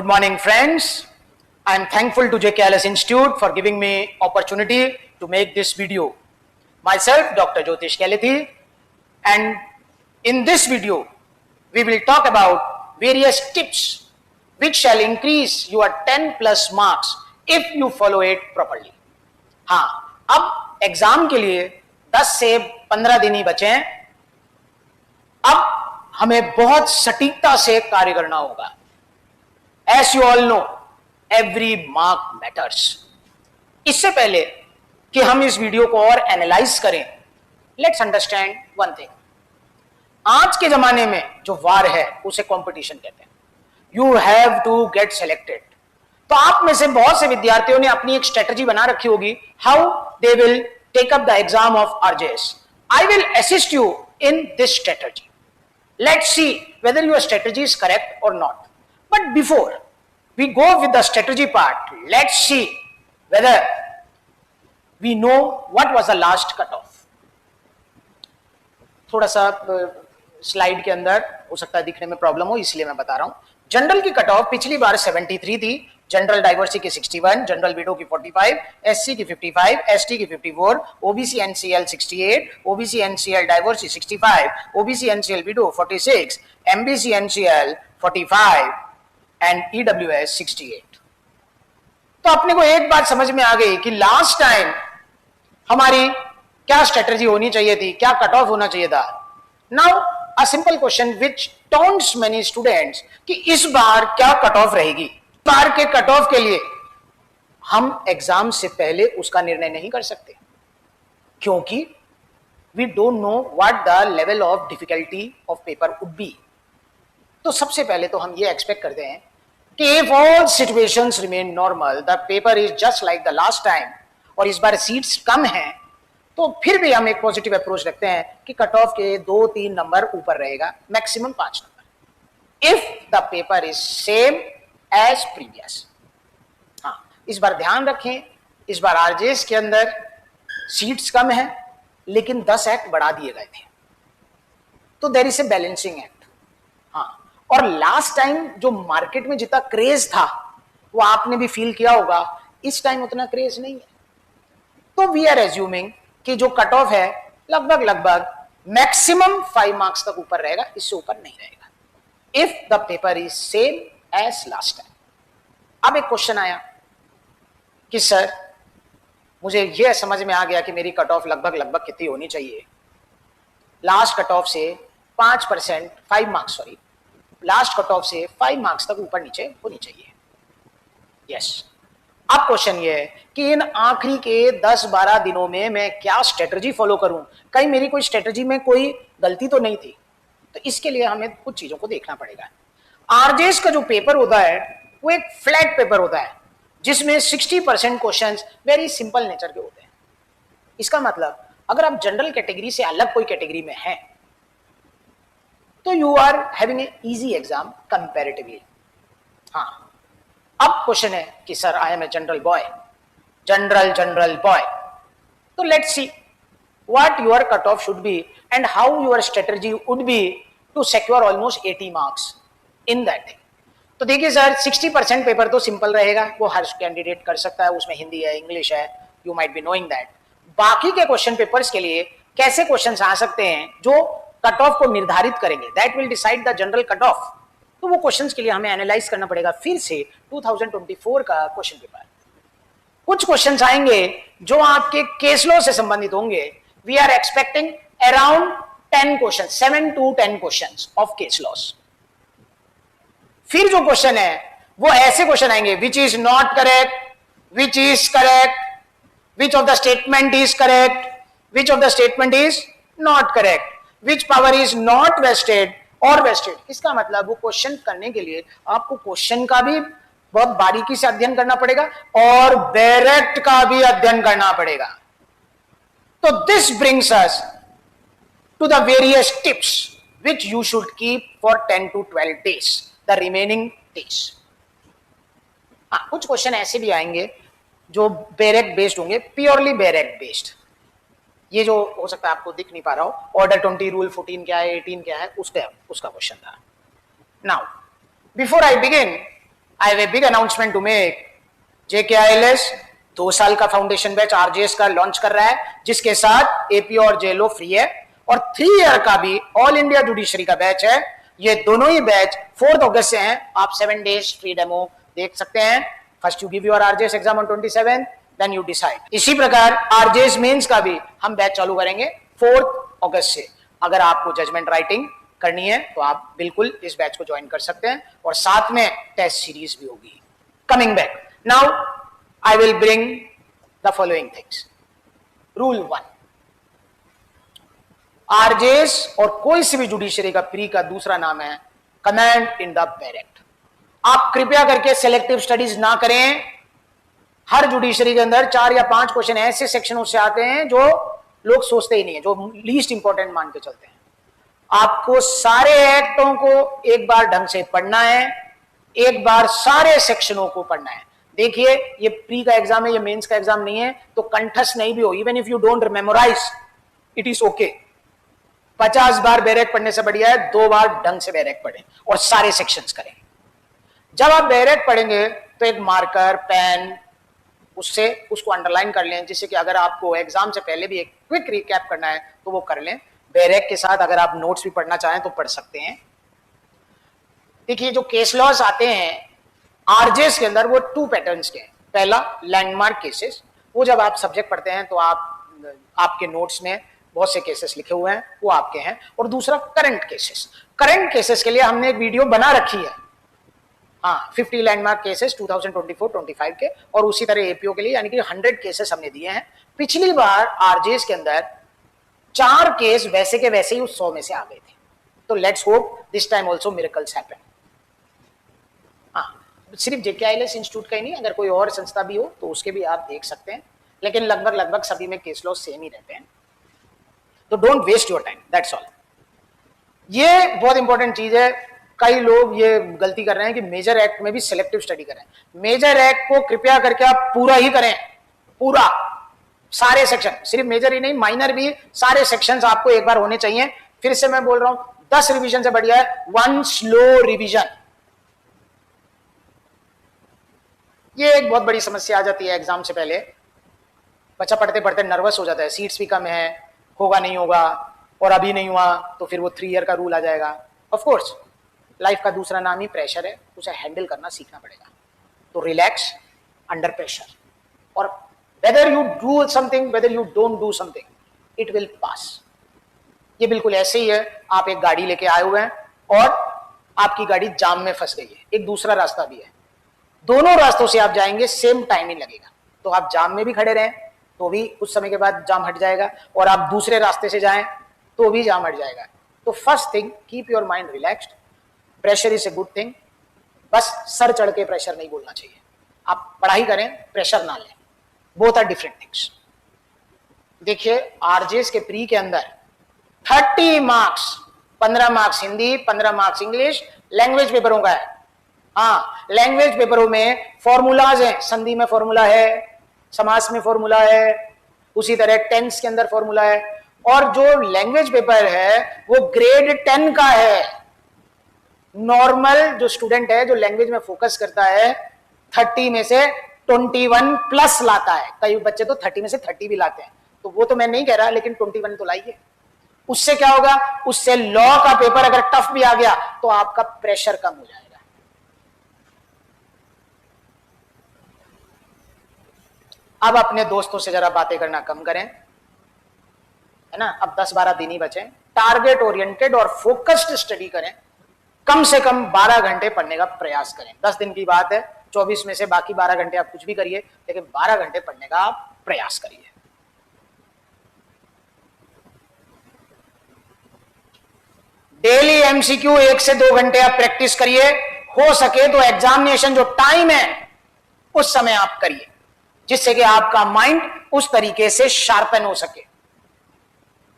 Good morning, friends. I am thankful to JKLS Institute for giving me opportunity to make this video. Myself, Dr. Jyotish Kelethi, and in this video, we will talk about various tips which shall increase your 10 plus marks if you follow it properly. हाँ, अब exam के लिए 10 से 15 दिन ही बचे हैं. अब हमें बहुत सटीकता से कार्य करना होगा. As you all know, every mark matters. इससे पहले कि हम इस वीडियो को और एनालाइज करें, लेट्स अंडरस्टैंड वन थिंग. आज के जमाने में जो वार है उसे कंपटीशन कहते हैं. You have to get selected. तो आप में से बहुत से विद्यार्थियों ने अपनी एक स्ट्रेटजी बना रखी होगी, how they will take up the exam of RJS. I will assist you in this strategy. Let's see whether your strategy is correct or not. But before we go with the strategy part, let's see whether we know what was the last cutoff. थोड़ा सा slide के अंदर हो सकता है दिखने में problem हो, इसलिए मैं बता रहा हूं. जनरल की कट ऑफ पिछली बार 73 थी, जनरल डाइवर्सिटी की 61, जनरल विडो की 45, एससी की 55, एसटी की 54, OBC NCL 68, OBC NCL diversity 65, OBC NCL window 46, MBC NCL 45 and EWS 68. तो अपने को एक बात समझ में आ गई कि लास्ट टाइम हमारी क्या स्ट्रेटजी होनी चाहिए थी, क्या कट ऑफ होना चाहिए था. Now a simple question which taunts many students कि इस बार क्या कट ऑफ रहेगी. बार के कट ऑफ के लिए हम एग्जाम से पहले उसका निर्णय नहीं कर सकते, क्योंकि we don't know what the level of difficulty of paper would be. तो सबसे पहले तो हम ये एक्सपेक्ट करते हैं कि if all situations remain normal, the paper is just like the last time, और इस बार सीट्स कम हैं, तो फिर भी हम एक पॉजिटिव अप्रोच रखते हैं कि कट ऑफ के 2-3 नंबर ऊपर रहेगा, maximum 5 number. If the paper is same as previous. हाँ, इस बार ध्यान रखें, इस बार आरजेएस के अंदर सीट्स कम हैं, लेकिन 10 एक्ट बढ़ा दिए गए थे, तो there is a balancing act. हाँ, और लास्ट टाइम जो मार्केट में जितना क्रेज था वो आपने भी फील किया होगा, इस टाइम उतना क्रेज नहीं है. तो वी आर एज्यूमिंग कि जो कट ऑफ है लगभग मैक्सिमम 5 मार्क्स तक ऊपर रहेगा, इससे ऊपर नहीं रहेगा, if the paper is same as last time. अब एक क्वेश्चन आया कि सर मुझे यह समझ में आ गया कि मेरी कट ऑफ लगभग कितनी होनी चाहिए. लास्ट कट ऑफ से 5%, 5 marks sorry, last cut off से 5 मार्क्स तक ऊपर नीचे होनी चाहिए. यस. अब क्वेश्चन ये है कि इन आखिरी के 10-12 दिनों में मैं क्या स्ट्रेटजी फॉलो करूं. कहीं मेरी कोई स्ट्रेटजी में कोई गलती तो नहीं थी. तो इसके लिए हमें कुछ चीजों को देखना पड़ेगा. आरजेएस का जो पेपर होता है वो एक फ्लैट पेपर होता है, जिसमें 60% क्वेश्चंस वेरी सिंपल नेचर के होते हैं. इसका मतलब अगर आप जनरल कैटेगरी से अलग कोई कैटेगरी में हैं तो you are having a easy exam comparatively. हाँ, अब क्वेश्चन है कि sir I am a general boy, तो let's see what your cut off should be and how your strategy would be to secure almost 80 marks in that thing. तो देखिए sir, 60% paper तो simple रहेगा, वो हर candidate कर सकता है, उसमें हिंदी है, इंग्लिश है, you might be knowing that. बाकी के क्वेश्चन पेपर्स के लिए कैसे क्वेश्चन आ सकते हैं जो कट ऑफ को निर्धारित करेंगे, that will decide the general cut off. तो वो क्वेश्चंस के लिए हमें एनालाइज करना पड़ेगा फिर से 2024 का क्वेश्चन पेपर. कुछ क्वेश्चंस आएंगे जो आपके केस लॉ से संबंधित होंगे. We are expecting around 10 question, 7 to 10 question of case laws. फिर जो क्वेश्चन है वो ऐसे क्वेश्चन आएंगे which is not correct, which is correct, which of the statement is correct, which of the statement is not correct, which power is not vested or vested. इसका मतलब वो question करने के लिए आपको क्वेश्चन का भी बहुत बारीकी से अध्ययन करना पड़ेगा और बैरेक्ट का भी अध्ययन करना पड़ेगा. तो this brings us to the various tips which you should keep for 10 to 12 days, the remaining days. हाँ, कुछ क्वेश्चन ऐसे भी आएंगे जो बैरेक्ट बेस्ड होंगे, प्योरली बैरेक्ट बेस्ड. ये जो हो सकता है आपको दिख नहीं पा रहा हो, ऑर्डर 20 रूल 14 क्या है, 18 क्या है, उसका क्वेश्चन था. Now before I begin I have a big announcement to make. JKILS 2 साल का फाउंडेशन बैच RJS का लॉन्च कर रहा है, जिसके साथ AP और JLO फ्री है, और 3 ईयर का भी ऑल इंडिया जुडिशरी का बैच है। ये दोनों ही बैच 4 अगस्त से हैं। आप 7 डेज फ्री डेमो देख सकते हैं। First you give your RJS exam on 27, then you decide. इसी प्रकार RJS मेंस का भी हम बैच चालू करेंगे 4 अगस्त से। अगर आपको जजमेंट राइटिंग करनी है तो आप बिल्कुल इस बैच को ज्वाइन कर सकते हैं, और साथ में टेस्ट सीरीज भी होगी। Coming back, now I will bring the following things. Rule 1, RJS और कोई सी भी जुडिशरी का प्री का दूसरा नाम है कमांड इन द बैरेक्ट। आप कृपया करके सेलेक्टिव स्टडीज ना करें। हर जुडिशरी के अंदर 4 या 5 क्वेश्चन ऐसे सेक्शनों से आते हैं जो लोग सोचते ही नहीं है, जो लीस्ट इंपॉर्टेंट मान के चलते हैं। आपको सारे एक्टों को एक बार ढंग से पढ़ना है, एक बार सारे सेक्शनों को पढ़ना है। देखिए, ये प्री का एग्जाम है, ये मेंस का एग्जाम नहीं है, तो कंठस्थ नहीं भी हो, even if you don't memorize, it is okay. 50 बार बैरेक पढ़ने से बढ़िया है 2 बार ढंग से बैरेक पढ़ें और सारे सेक्शंस करें। जब आप बैरेक पढ़ेंगे तो एक मार्कर पेन उससे उसको अंडरलाइन कर लें, जिससे कि अगर आपको एग्जाम से पहले भी एक क्विक रिकैप करना है तो वो कर लें। बैरेक के साथ अगर आप नोट्स भी पढ़ना चाहें तो पढ़ सकते हैं। देखिए, जो केस लॉस आते हैं RJS के अंदर वो 2 पैटर्न्स के हैं। पहला लैंडमार्क केसेस, वो जब आप सब्जेक्ट पढ़ते हैं तो आपके नोट्स में बहुत से केसेस लिखे हुए हैं, वो आपके हैं। और दूसरा करंट केसेस। करंट केसेस के लिए हमने एक वीडियो बना रखी है, हाँ, 50 लैंडमार्क केसेस 2024-25 के, और उसी तरह APO के लिए यानी कि 100 केसेस हमने दिए हैं। पिछली बार RJS के अंदर 4 केस वैसे के वैसे ही उस 100 में से आ गए थे। तो let's hope this time also miracles happen. सिर्फ JKILS इंस्टीट्यूट का ही नहीं, अगर कोई और संस्था भी हो तो उसके भी आप देख सकते हैं, लेकिन लगभग सभी में केस लॉस सेम ही रहते हैं। तो don't waste your time, that's all. ये बहुत इंपॉर्टेंट चीज है। कई लोग ये गलती कर रहे हैं कि मेजर एक्ट में भी सिलेक्टिव स्टडी करें। मेजर एक्ट को कृपया करके आप पूरा ही करें, पूरा सारे सेक्शन, सिर्फ मेजर ही नहीं माइनर भी, सारे सेक्शंस आपको एक बार होने चाहिए। फिर से मैं बोल रहा हूं, 10 रिवीजन से बढ़िया है 1 स्लो रिवीजन। ये एक बहुत बड़ी समस्या आ जाती है एग्जाम से पहले। बच्चा पढ़ते पढ़ते नर्वस हो जाता है, सीट्स भी कम है, होगा नहीं होगा, और अभी नहीं हुआ तो फिर वो 3 ईयर का रूल आ जाएगा। ऑफ कोर्स लाइफ का दूसरा नाम ही प्रेशर है, उसे हैंडल करना सीखना पड़ेगा। तो रिलैक्स अंडर प्रेशर, और whether you do something, whether you don't do something, it will pass. ये बिल्कुल ऐसे ही है, आप एक गाड़ी लेके आए हुए हैं और आपकी गाड़ी जाम में फंस गई है, एक दूसरा रास्ता भी है, दोनों रास्तों से आप जाएंगे, सेम टाइम ही लगेगा। तो आप जाम में भी खड़े रहें तो भी कुछ समय के बाद जाम हट जाएगा, और आप दूसरे रास्ते से जाएं तो भी जाम हट जाएगा। तो first thing, keep your mind relaxed. Pressure is a good thing, बस सर चढ़ के प्रेशर नहीं बोलना चाहिए। आप पढ़ाई करें, प्रेशर ना लें, बोथ आर डिफरेंट थिंग्स। देखिए, RJS के प्री के अंदर 30 marks, 15 marks Hindi, 15 marks English, language पेपरों का है। हाँ, लैंग्वेज पेपरों में फॉर्मूलाज हैं, संधि में फॉर्मूला है, समास में फॉर्मूला है, उसी तरह टेंस के अंदर फॉर्मूला है। और जो लैंग्वेज पेपर है वो ग्रेड 10 का है। नॉर्मल जो स्टूडेंट है, जो लैंग्वेज में फोकस करता है, 30 में से 21 प्लस लाता है। कई बच्चे तो 30 में से 30 भी लाते हैं, तो वो तो मैं नहीं कह रहा, लेकिन 21 तो लाइए। उससे क्या होगा, उससे लॉ का पेपर अगर टफ भी आ गया तो आपका प्रेशर कम हो जाएगा। अब अपने दोस्तों से जरा बातें करना कम करें, है ना। अब 10-12 दिन ही बचे, टारगेट ओरिएंटेड और फोकस्ड स्टडी करें। कम से कम 12 घंटे पढ़ने का प्रयास करें। 10 दिन की बात है, 24 में से बाकी 12 घंटे आप कुछ भी करिए, लेकिन 12 घंटे पढ़ने का आप प्रयास करिए। डेली MCQ 1 से 2 घंटे आप प्रैक्टिस करिए। हो सके तो एग्जामिनेशन जो टाइम है उस समय आप करिए, जिससे कि आपका माइंड उस तरीके से शार्पन हो सके।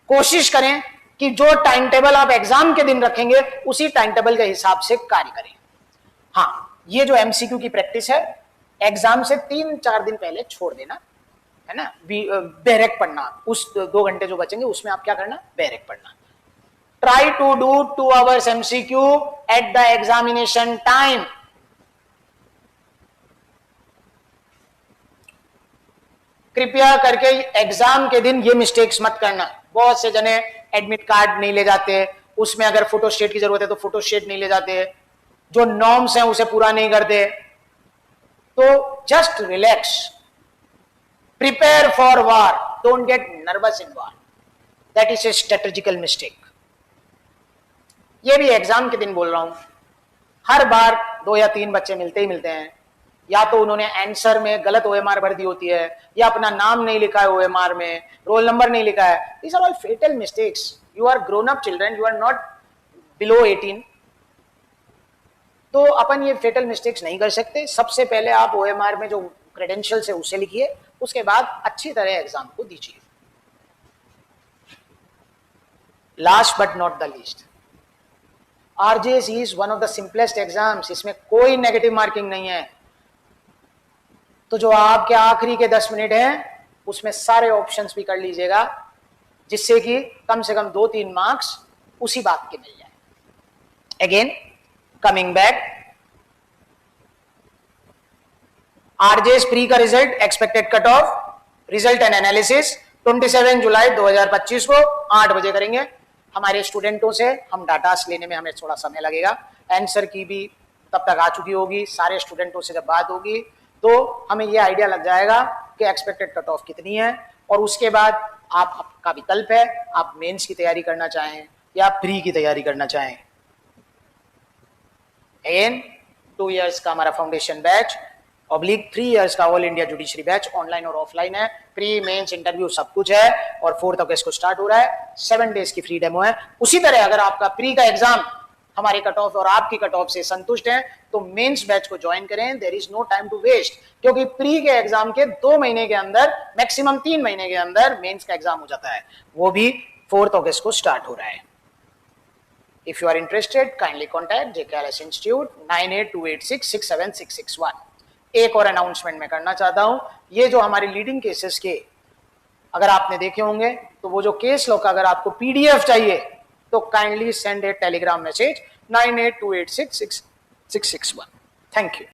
कोशिश करें कि जो टाइम टेबल आप एग्जाम के दिन रखेंगे उसी टाइम टेबल के हिसाब से कार्य करें। हाँ, ये जो MCQ की प्रैक्टिस है, एग्जाम से 3-4 दिन पहले छोड़ देना, है ना। बैरेक पढ़ना, उस 2 घंटे जो बचेंगे उसमें आप क्या करना, बैरेक पढ़ना। Try to do 2 hours MCQ at the examination time. कृपया करके एग्जाम के दिन ये मिस्टेक्स मत करना। बहुत से जने एडमिट कार्ड नहीं ले जाते, उसमें अगर फोटोस्टेट की जरूरत है तो फोटोस्टेट नहीं ले जाते, जो नॉर्म्स हैं उसे पूरा नहीं करते। तो just relax, prepare for war, don't get nervous in war, that is a strategical mistake. ये भी एग्जाम के दिन बोल रहा हूं, हर बार 2 या 3 बच्चे मिलते ही मिलते हैं, या तो उन्होंने आंसर में गलत ओएमआर भर दी होती है, या अपना नाम नहीं लिखा है ओएमआर में, रोल नंबर नहीं लिखा है। These are all fatal mistakes. You are grown up children, you are not below 18। तो अपन ये फेटल मिस्टेक्स नहीं कर सकते। सबसे पहले आप ओएमआर में जो क्रेडेंशियल्स है उसे लिखिए, उसके बाद अच्छी तरह एग्जाम को दीजिए। Last but not the least, RJS is one of the simplest exams. इसमें कोई नेगेटिव मार्किंग नहीं है। तो जो आपके आखिरी के 10 मिनट हैं उसमें सारे ऑप्शंस भी कर लीजिएगा, जिससे कि कम से कम 2-3 मार्क्स उसी बात के मिल जाए। Again coming back, RJS pre का result, expected cut off, result and analysis 27 जुलाई 2025 को 8 बजे करेंगे। हमारे स्टूडेंटों से हम डाटास लेने में हमें थोड़ा समय लगेगा, आंसर की भी तब तक आ चुकी होगी। सारे स्टूडेंटों से जब बात होगी तो हमें यह आइडिया लग जाएगा कि एक्सपेक्टेड कट ऑफ कितनी है, और उसके बाद आपका विकल्प है, आप मेंस की तैयारी करना चाहें या प्री की तैयारी करना चाहें। अगेन 2 इयर्स का हमारा फाउंडेशन बैच ऑब्लिक 3 इयर्स का all India judiciary batch online और ऑफलाइन है, प्री मेंस इंटरव्यू सब कुछ है, और 4 अगस्त को स्टार्ट हो रहा है। 7 डेज की फ्री डेमो है। उसी तरह अगर आपका प्री का एग्जाम हमारे कट ऑफ और आपकी कट ऑफ से संतुष्ट हैं तो मेंस बैच को ज्वाइन करें। There is no time to waste, क्योंकि प्री के एग्जाम के 2 महीने के अंदर, मैक्सिमम 3 महीने के अंदर मेंस का एग्जाम हो जाता है, वो भी 4 अगस्त को स्टार्ट हो रहा है। If you are interested, kindly contact JKLS Institute 9828667661। एक और अनाउंसमेंट मैं करना चाहता हूं, ये जो हमारे लीडिंग केसेस के अगर आपने देखे होंगे, तो वो जो केस लॉ का अगर आपको PDF चाहिए तो kindly send A Telegram message 9828667661। Thank you.